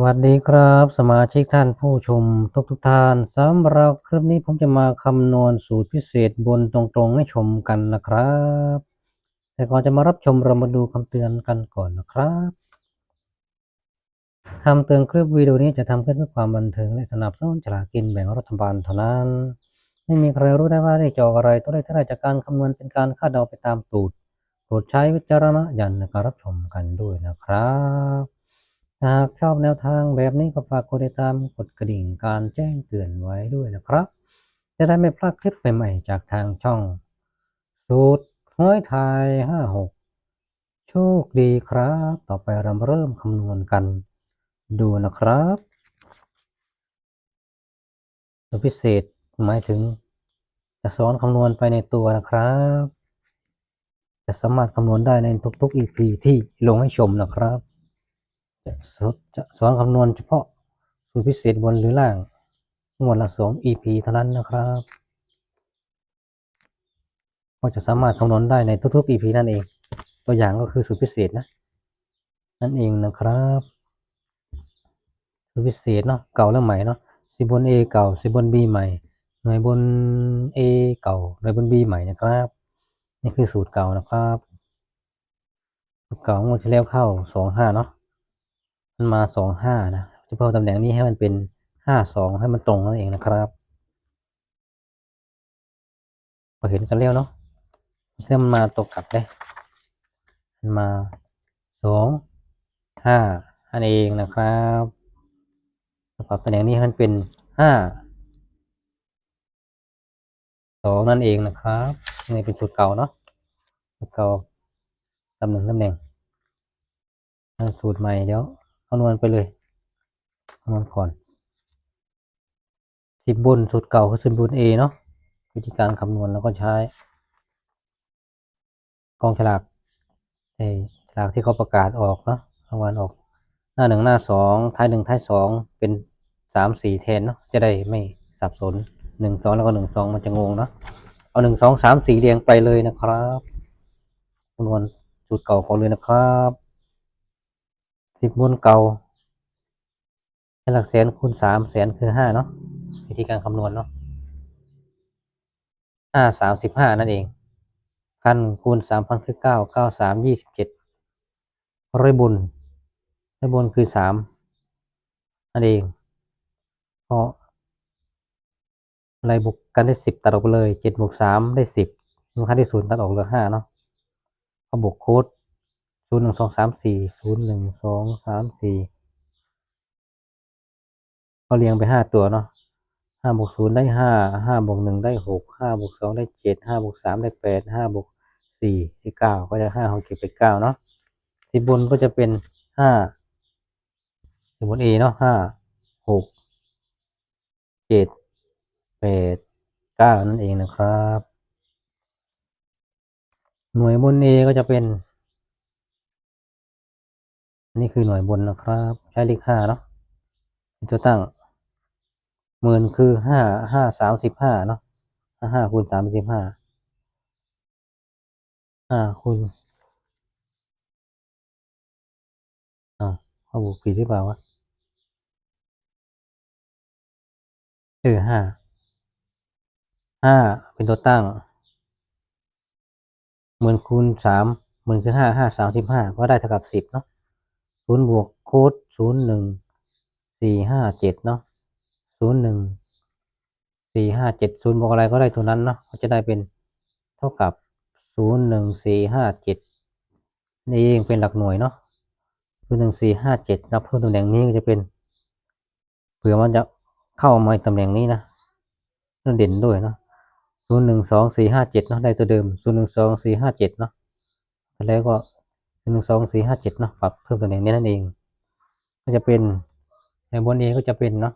วัสดีครับสมาชิกท่านผู้ชมทุกท่านสำหรับคลิปนี้ผมจะมาคำนวณสูตรพิเศษบนตรงๆให้ชมกันนะครับแต่ก่อนจะมารับชมเรามาดูคำเตือนกันก่อนนะครับคำเตือนคลิปวิดีโอนี้จะทำขึ้นเพื่อความบันเทิงและสนับสนุนฉลากกินแบ่งรัฐบาลเท่านั้นไม่มีใครรู้ได้ว่าได้จอกอะไรตัวเลขที่ได้จากการคำนวณเป็นการคาดเดาไปตามสูตรโปรดใช้วิจารณญาณในการรับชมกันด้วยนะครับหากชอบแนวทางแบบนี้ก็ฝากกดติดตามกดกระดิ่งการแจ้งเตือนไว้ด้วยนะครับจะได้ไม่พลาดคลิปใหม่ๆจากทางช่องสูตรหวยไทย56โชคดีครับต่อไปเรามาเริ่มคำนวณกันดูนะครับสูตรพิเศษหมายถึงจะสอนคำนวณไปในตัวนะครับจะสามารถคำนวณได้ในทุกๆ EP ที่ลงให้ชมนะครับจะสอนคำนวณเฉพาะสูตรพิเศษบนหรือล่างงวดละ2 EP เท่านั้นนะครับก็จะสามารถคำนวณได้ในทุกๆ EP นั่นเองตัวอย่างก็คือสูตรพิเศษนั่นเองนะครับสูตรพิเศษเนาะเก่าและใหม่เนาะสิบบน A เก่าสิบบน B ใหม่หน่วยบน A เก่าหน่วยบน B ใหม่นะครับนี่คือสูตรเก่านะครับสูตรเก่างวดที่แล้วเข้า25เนาะมันมา25นะจะเพิ่มตำแหน่งนี้ให้มันเป็น52ให้มันตรงนั่นเองนะครับพอเห็นกันแล้วเนาะเส้นมันมาตกกลับได้มันมา25นั่นเองนะครับปรับตำแหน่งนี้ให้มันเป็น52นั่นเองนะครับนี่เป็นสูตรเก่าเนาะสูตรเก่าตำแหน่งสูตรใหม่เดี๋ยวคำนวณไปเลยคำนวณก่อน10บนสูตรเก่าคือ10บน A เนาะวิธีการคำนวณเราก็ใช้กองฉลากฉลากที่เขาประกาศออกเนาะรางวัลออกหน้า1หน้า2ท้าย1ท้าย2เป็น3 4แทนเนาะจะได้ไม่สับสน1 2แล้วก็1 2มันจะงงเนาะเอา1 2 3 4เรียงไปเลยนะครับคำนวณสูตรเก่าก่อนเลยนะครับ10บนเก่าหลักแสนคูณ3แสนคือ5เนาะวิธีการคำนวณเนาะ5 35นั่นเองพันคูณ3,000คือ9 9 3 27ร้อยบนคือ3นั่นเองเพราะอะไรบวกกันได้10ตัดออกไปเลย7บวก3ได้10มูลค่าที่0ตัดออกเหลือ5เนาะพอบวกโค้ด0 1 2 3 4 0 1 2 3 4ก็เรียงไป5ตัวเนาะ5บวก0ได้5 5บวก1ได้6 5บวก2ได้7 5บวก3ได้8 5บวก4ได้9ก็จะ5 6 7 8 9เนาะ10บนก็จะเป็น5สิบบน A เนาะ5 6 7 8 9นั่นเองนะครับหน่วยบน A ก็จะเป็นนี่คือหน่วยบนนะครับใช้เลข5เนาะเป็นตัวตั้งหมื่นคือ5 35เนาะ5คูณ35 5คูณอ้าวเขาบวกผิดหรือเปล่าวะ5เป็นตัวตั้งหมื่นคูณ3หมื่นคือ5 35ก็ได้เท่ากับ10เนาะ0บวกโค้ด0 1 4 5 7เนาะ0 1 4 5 7 0บวกอะไรก็ได้ตัวนั้นเนาะก็จะได้เป็นเท่ากับ0 1 4 5 7นี่เองเป็นหลักหน่วยเนาะ0 1 4 5 7นับเพิ่มตำแหน่งนี้ก็จะเป็นเผื่อมันจะเข้ามาตำแหน่งนี้นะเด่นด้วยเนาะ0 1 2 4 5 7เนาะได้ตัวเดิม0 1 2 4 5 7เนาะแล้วก็0 1 2 4 5 7เนาะปรับเพิ่มตำแหน่งนี้นั่นเองก็จะเป็นในบนเอก็จะเป็นเนาะ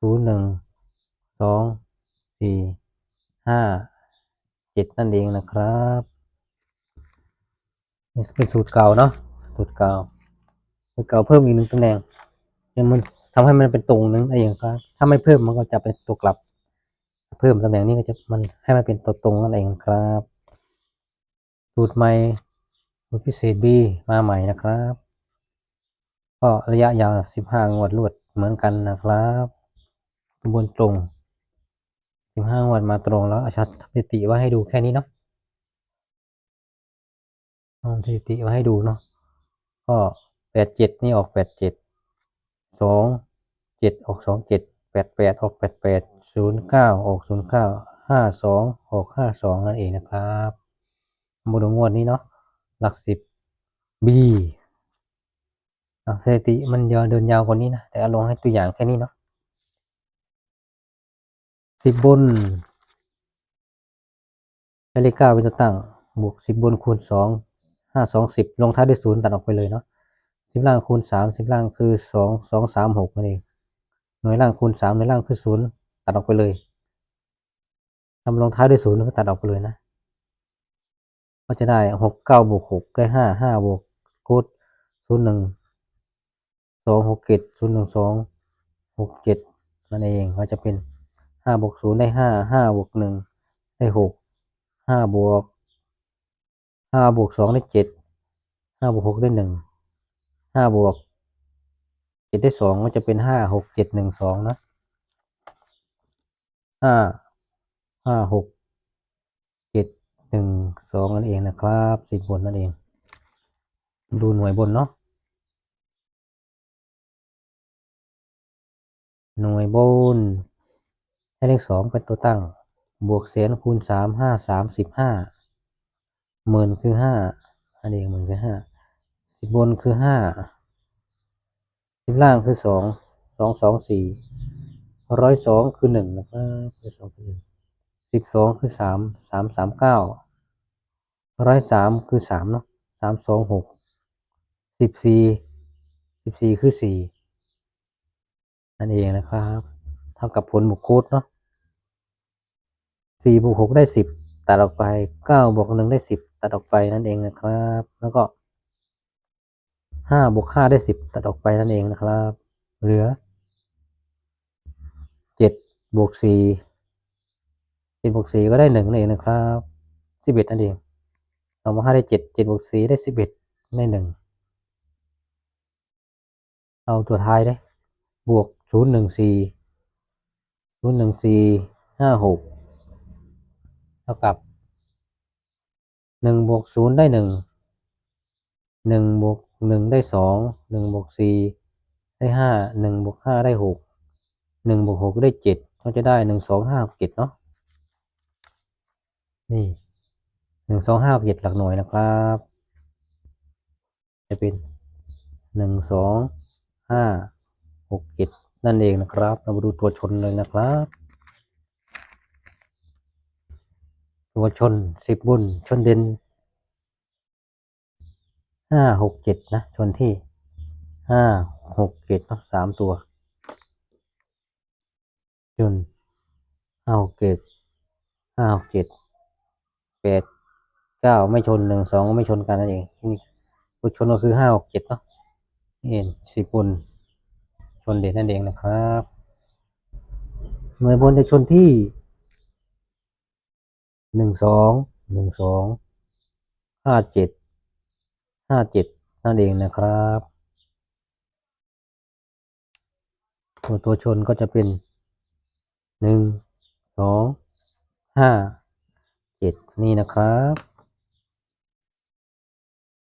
0 1 2 4 5 7นั่นเองนะครับนี่เป็นสูตรเก่าเนาะสูตรเก่าเพิ่มอีก1ตำแหน่งเนี่ยมันทำให้มันเป็นตรงนึงเองครับถ้าไม่เพิ่มมันก็จะเป็นตัวกลับเพิ่มตำแหน่งนี้ก็จะมันให้มันเป็นตัวตรงนั่นเองครับสูตรใหม่สูตรพิเศษ B มาใหม่นะครับ ก็ระยะยาว15 งวดรวดเหมือนกันนะครับบนตรง15 งวดมาตรงแล้วเอาสถิติไว้ให้ดูแค่นี้เนาะเอาสถิติไว้ให้ดูเนาะก็87นี่ออก8727ออก2788ออก8809ออก0952ออก52นั่นเองนะครับมาดูงวดนี้เนาะหลัก10 B สถิติมันเดินยาวกว่านี้นะแต่เอาลงให้ตัวอย่างแค่นี้เนาะ10 บนใช้เลข9เป็นตัวตั้งบวก10 บนคูณ2 5 2 10ลงท้ายด้วย0ตัดออกไปเลยเนาะ10 ล่างคูณ3 10 ล่างคือ2 2 3 6นั่นเองหน่วยล่างคูณ3หน่วยล่างคือ0ตัดออกไปเลยทำลงท้ายด้วย0ก็ตัดออกไปเลยนะก็จะได้6 9บวก6ได้5 5บวกคูณ0 1 2 6 7 0 1 2 6 7นั่นเองก็จะเป็น5บวก0ได้5 5บวก1ได้6 5บวก5บวก2ได้7 5บวก6ได้1 5บวก7ได้2ก็จะเป็น5 6 7 1 2นะ5 5 6 7 1 2นั่นเองนะครับ10 บนนั่นเองดูหน่วยบนเนาะหน่วยบนให้เลข2เป็นตัวตั้งบวกแสนคูณ3 5 3 15หมื่นคือ5นั่นเองหมื่นคือ5 10 บนคือ5 10 ล่างคือ2 2 2 4 102คือ1นะครับ102คือ1 12คือ3 3 3 9 103คือ3เนาะ3 2 6 14 14คือ4นั่นเองนะครับเท่ากับผลบวกคูณเนาะ4บวก6ได้10ตัดออกไป9บวก1ได้10ตัดออกไปนั่นเองนะครับแล้วก็5บวก5ได้10ตัดออกไปนั่นเองนะครับเหลือ7บวก4 7บวก4ก็ได้1นั่นเองนะครับ11นั่นเอง2บวก5ได้7 7บวก4ได้11ได้1เอาตัวท้ายได้บวก014 01456เท่ากับ1บวก0ได้1 1บวก1ได้2 1บวก4ได้5 1บวก5ได้6 1บวก6ได้7ก็จะได้1 2 5 6 7เนาะนี่1 2 5 6 7หลักหน่วยนะครับจะเป็น1 2 5 6 7นั่นเองนะครับเรามาดูตัวชนเลยนะครับตัวชน10 บนชนเด่น5 6 7นะชนที่5 6 7เนาะ3ตัวชน5 6 7 5 6 7 8 9ไม่ชน1 2ไม่ชนกันนั่นเองตัวชนก็คือ5 6 7เนาะนี่เอง10 บนชนเด่นนั่นเองนะครับหน่วยบนจะชนที่1 2 1 2 5 7 5 7นั่นเองนะครับตัวชนก็จะเป็น1 2 5 7นี่นะครับ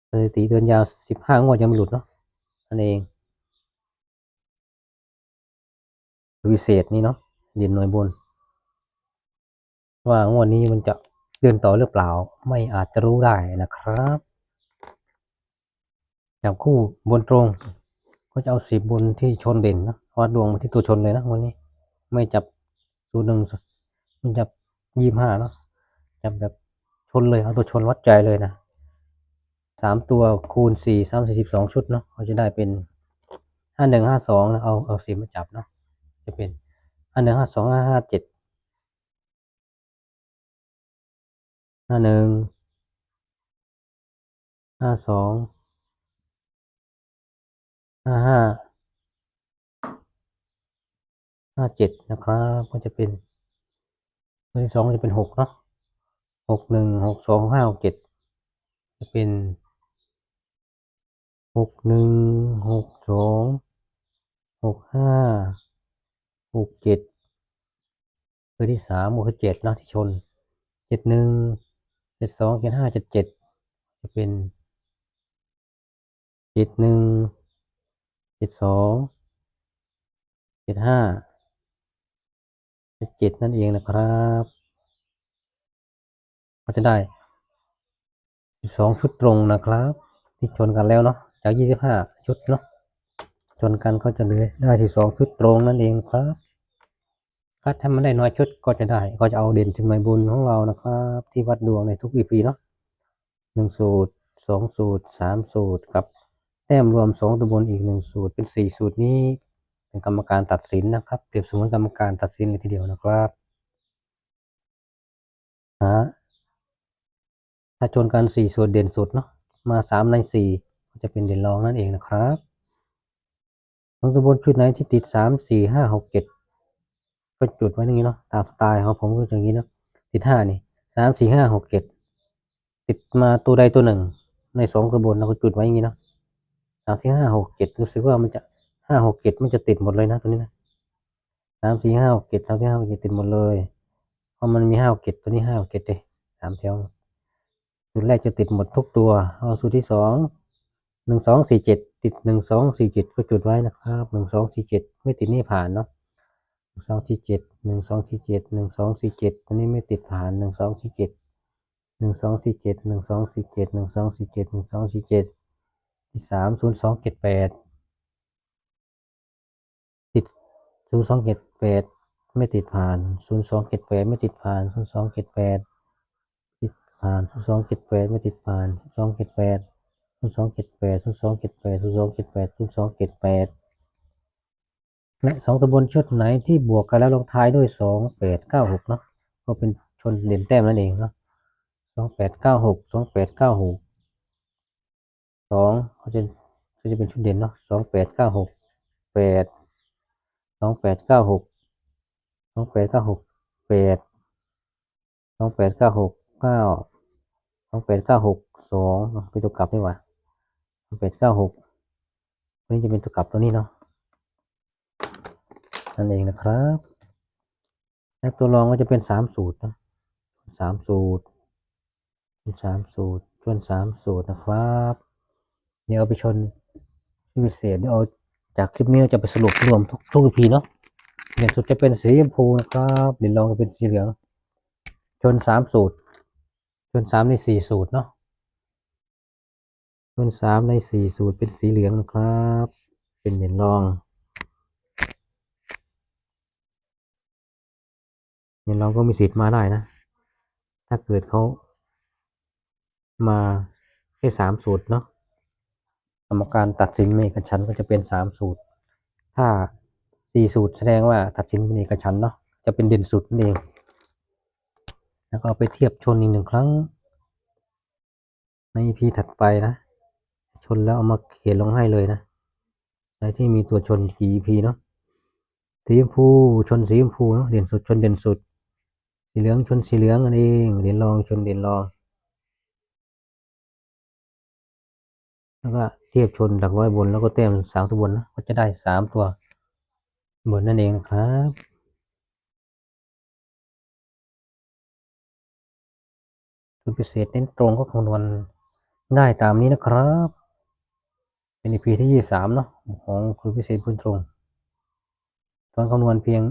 สถิติเดินยาว15 งวดยังไม่หลุดเนาะนั่นเองวิเศษนี่เนาะเด่นหน่วยบนว่างวดนี้มันจะเดินต่อหรือเปล่าไม่อาจจะรู้ได้นะครับจับคู่บนตรงก็จะเอา10 บนที่ชนเด่นนะวัดดวงมาที่ตัวชนเลยนะวันนี้ไม่จับ01ไม่จับ25เนาะจับแบบชนเลยเอาตัวชนวัดใจเลยนะ3ตัวคูณ4 3 4 12ชุดเนาะเขาจะได้เป็น51 52นะเอา10มาจับเนาะจะเป็น51 52 5 5 7 51 52 55 57นะครับก็จะเป็นตัวที่2จะเป็น6เนาะ61 62 65 67จะเป็น 61 62 65 67ตัวที่3ก็คือ7เนาะที่ชน71 72 75 77จะเป็น71 72 75 77นั่นเองนะครับก็จะได้12ชุดตรงนะครับที่ชนกันแล้วเนาะจาก25ชุดเนาะชนกันก็จะเหลือได้12ชุดตรงนั่นเองครับถ้ามันได้น้อยชุดก็จะเอาเด่นถึงหน่วยบุญของเรานะครับที่วัดดวงในทุก EP เนาะ1สูตร2สูตร3สูตรกับแต้มรวม2ตัวบนอีก1สูตรเป็น4สูตรนี้เป็นกรรมการตัดสินนะครับเปรียบเสมือนกรรมการตัดสินเลยทีเดียวนะครับถ้าชนกัน4สูตรเด่นสุดเนาะมา3ใน4ก็จะเป็นเด่นรองนั่นเองนะครับ2ตัวบนชุดไหนที่ติด3 4 5 6 7ก็จุดไว้อย่างนี้เนาะตามสไตล์ของผมก็อย่างนี้เนาะติด5นี่3 4 5 6 7ติดมาตัวใดตัวหนึ่งใน2ตัวบนเราก็จุดไว้อย่างนี้เนาะ3 4 5 6 7รู้สึกว่ามันจะ5 6 7มันจะติดหมดเลยนะตัวนี้นะ3 4 5 6 7 3 4 5 6 7ติดหมดเลยเพราะมันมี5 6 7ตัวนี้5 6 7เลย3แถวสูตรแรกจะติดหมดทุกตัวเอาสูตรที่2 1 2 4 7ติด1 2 4 7ก็จุดไว้นะครับ1 2 4 7ไม่ติดนี่ผ่านเนาะ1 2 4 7 1 2 4 7 1 2 4 7ตัวนี้ไม่ติดผ่าน1 2 4 7 1 2 4 7 1 2 4 7 1 2 4 7 1 2 4 7ที่3 0 2 7 8ติด0 2 7 8ไม่ติดผ่าน0 2 7 8ไม่ติดผ่าน0 2 7 8ติดผ่าน0 2 7 8ไม่ติดผ่าน0 2 7 8 0 2 7 8 0 2 7 8 0 2 7 8 0 2 7 8และ2ตัวบนชุดไหนที่บวกกันแล้วลงท้ายด้วย2 8 9 6เนาะก็เป็นชนเด่นแต้มนั่นเองเนาะ2 8 9 6 2 8 9 6 2เขาจะเป็นชุดเด่นเนาะ2 8 9 6 8 2 8 9 6 2 8 9 6 8 2 8 9 6 9 2 8 9 6 2เป็นตัวกลับนี่หว่า2 8 9 6ตัวนี้จะเป็นตัวกลับตัวนี้เนาะนั่นเองนะครับและตัวรองก็จะเป็น3สูตรนะ3สูตร3สูตรชวน3สูตรนะครับเดี๋ยวเอาไปชนพิเศษเดี๋ยวเอาจากคลิปนี้จะไปสรุปรวมทุก EP เนาะเด่นสุดจะเป็นสีชมพูนะครับเด่นรองจะเป็นสีเหลืองชน3สูตรชน3ใน4สูตรเนาะชน3ใน4สูตรเป็นสีเหลืองนะครับเป็นเด่นรองเด่นรองก็มีสิทธิ์มาได้นะถ้าเกิดเขามาแค่3สูตรเนาะกรรมการตัดสินเป็นเอกฉันท์ก็จะเป็น3สูตรถ้า4สูตรแสดงว่าตัดสินเป็นเอกฉันท์เนาะจะเป็นเด่นสุดนั่นเองแล้วก็เอาไปเทียบชนอีก1ครั้งใน EP ถัดไปนะชนแล้วเอามาเขียนลงให้เลยนะในที่มีตัวชนกี่ EP เนาะสีชมพูชนสีชมพูเนาะเด่นสุดชนเด่นสุดสีเหลืองชนสีเหลืองนั่นเองเด่นรองชนเด่นรองแล้วก็เทียบชนหลักร้อยบนแล้วก็แต้ม3ตัวบนนะก็จะได้3ตัวบนนั่นเองนะครับสูตรพิเศษเน้นตรงก็คำนวณได้ตามนี้นะครับเป็น EP ที่23เนาะของสูตรพิเศษพื้นตรงตอนคำนวณเพียง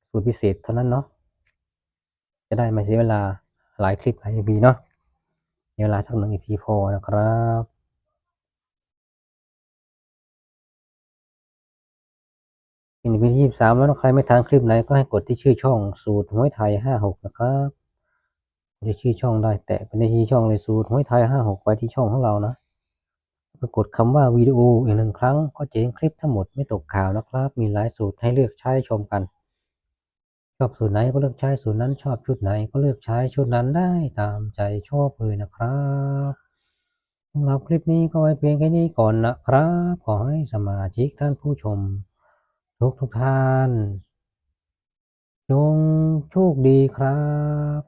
สูตรพิเศษเท่านั้นเนาะจะได้ไม่เสียเวลาหลายคลิปหลาย EP เนาะมีเวลาสัก1 EP พอนะครับเป็น EP ที่23แล้วนะใครไม่ทันคลิปไหนก็ให้กดที่ชื่อช่องสูตรหวยไทย56นะครับจะชื่อช่องได้แตะไปในที่ช่องเลยสูตรหวยไทย56ไว้ที่ช่องของเรานะกดคำว่าวิดีโออีก1ครั้งก็จะเห็นคลิปทั้งหมดไม่ตกข่าวนะครับมีหลายสูตรให้เลือกใช้ชมกันชอบสูตรไหนก็เลือกใช้สูตรนั้นชอบชุดไหนก็เลือกใช้ชุดนั้นได้ตามใจชอบเลยนะครับสำหรับคลิปนี้ก็ไว้เพียงแค่นี้ก่อนนะครับขอให้สมาชิกท่านผู้ชมทุกท่านจงโชคดีครับ